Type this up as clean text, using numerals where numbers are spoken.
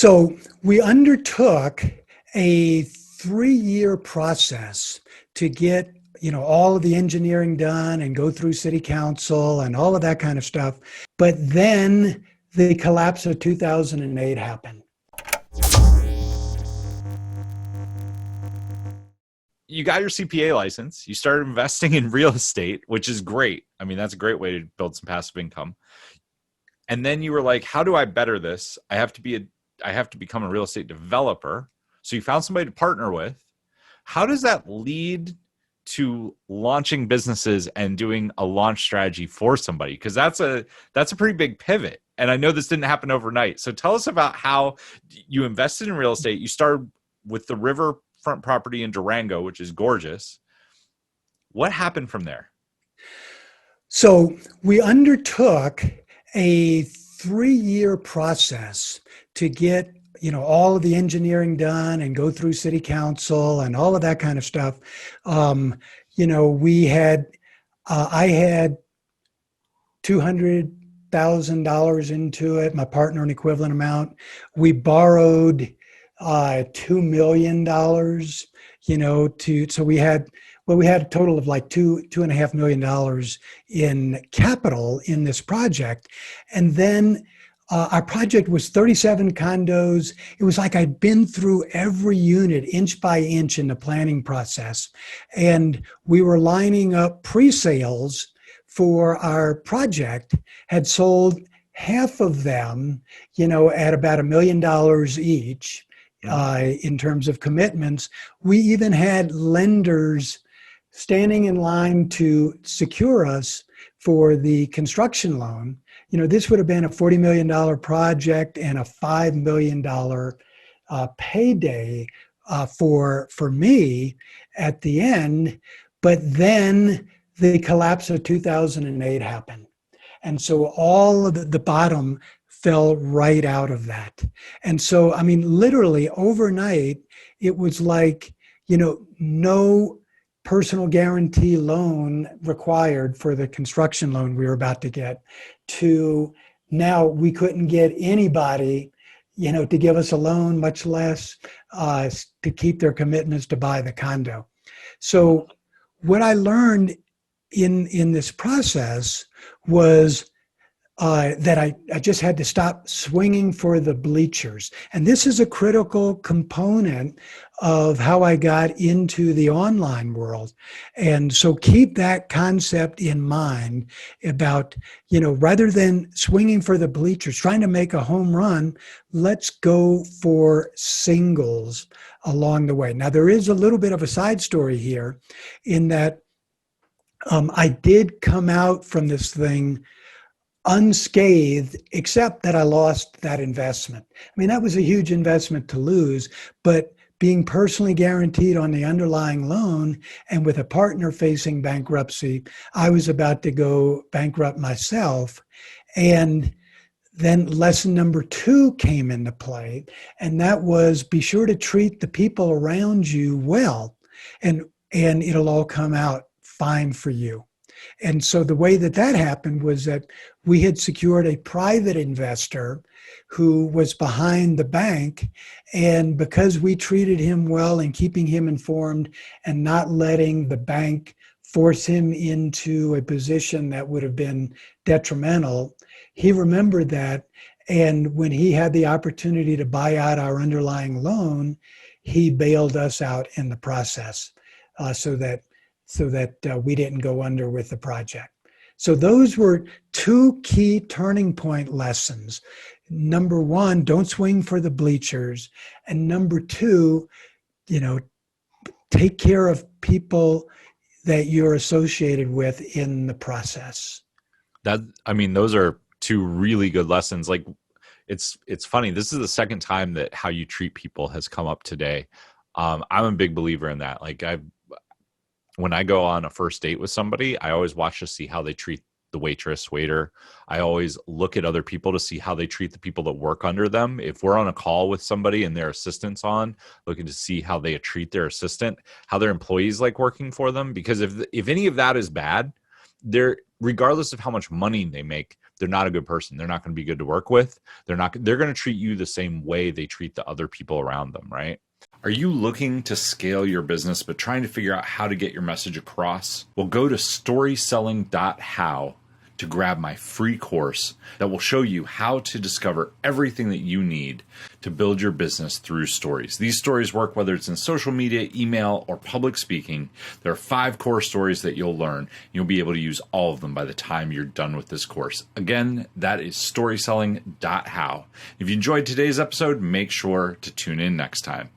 So we undertook a 3-year process to get, all of the engineering done and go through city council and all of that kind of stuff. But then the collapse of 2008 happened. You got your CPA license. You started investing in real estate, which is great. I mean, that's a great way to build some passive income. And then you were like, how do I better this? I have to become a real estate developer. So you found somebody to partner with. How does that lead to launching businesses and doing a launch strategy for somebody? Because that's a pretty big pivot. And I know this didn't happen overnight. So tell us about how you invested in real estate. You started with the riverfront property in Durango, which is gorgeous. What happened from there? So we undertook a 3-year process to get, all of the engineering done and go through city council and all of that kind of stuff. We had, I had $200,000 into it, my partner an equivalent amount. We borrowed $2 million, so we had a total of like $2.5 million in capital in this project. And then our project was 37 condos. It was like I'd been through every unit inch by inch in the planning process. And we were lining up pre-sales for our project, had sold half of them, at about $1 million each in terms of commitments. We even had lenders standing in line to secure us for the construction loan. This would have been a $40 million project and a $5 million payday for me at the end. But then the collapse of 2008 happened. And so all of the bottom fell right out of that. And so, I mean, literally overnight, it was like, no personal guarantee loan required for the construction loan we were about to get, to now we couldn't get anybody, to give us a loan, much less to keep their commitments to buy the condo. So what I learned in this process was that I just had to stop swinging for the bleachers. And this is a critical component of how I got into the online world. And so keep that concept in mind about, rather than swinging for the bleachers, trying to make a home run, let's go for singles along the way. Now, there is a little bit of a side story here in that I did come out from this thing unscathed, except that I lost that investment. I mean, that was a huge investment to lose, but being personally guaranteed on the underlying loan and with a partner facing bankruptcy, I was about to go bankrupt myself. And then lesson number 2 came into play, and that was be sure to treat the people around you well, and it'll all come out fine for you. And so the way that happened was that we had secured a private investor who was behind the bank. And because we treated him well and keeping him informed and not letting the bank force him into a position that would have been detrimental, he remembered that. And when he had the opportunity to buy out our underlying loan, he bailed us out in the process so that we didn't go under with the project. So those were 2 key turning point lessons. Number 1, don't swing for the bleachers. And number 2, take care of people that you're associated with in the process. Those are 2 really good lessons. Like, it's funny. This is the second time that how you treat people has come up today. I'm a big believer in that. Like, when I go on a first date with somebody, I always watch to see how they treat the waitress, waiter. I always look at other people to see how they treat the people that work under them. If we're on a call with somebody and their assistant's on, looking to see how they treat their assistant, how their employees like working for them. Because if any of that is bad, they're, regardless of how much money they make, they're not a good person. They're not going to be good to work with. They're going to treat you the same way they treat the other people around them, right? Are you looking to scale your business but trying to figure out how to get your message across? Well, go to storyselling.how to grab my free course that will show you how to discover everything that you need to build your business through stories. These stories work whether it's in social media, email, or public speaking. There are 5 core stories that you'll learn. You'll be able to use all of them by the time you're done with this course. Again, that is storyselling.how. If you enjoyed today's episode, make sure to tune in next time.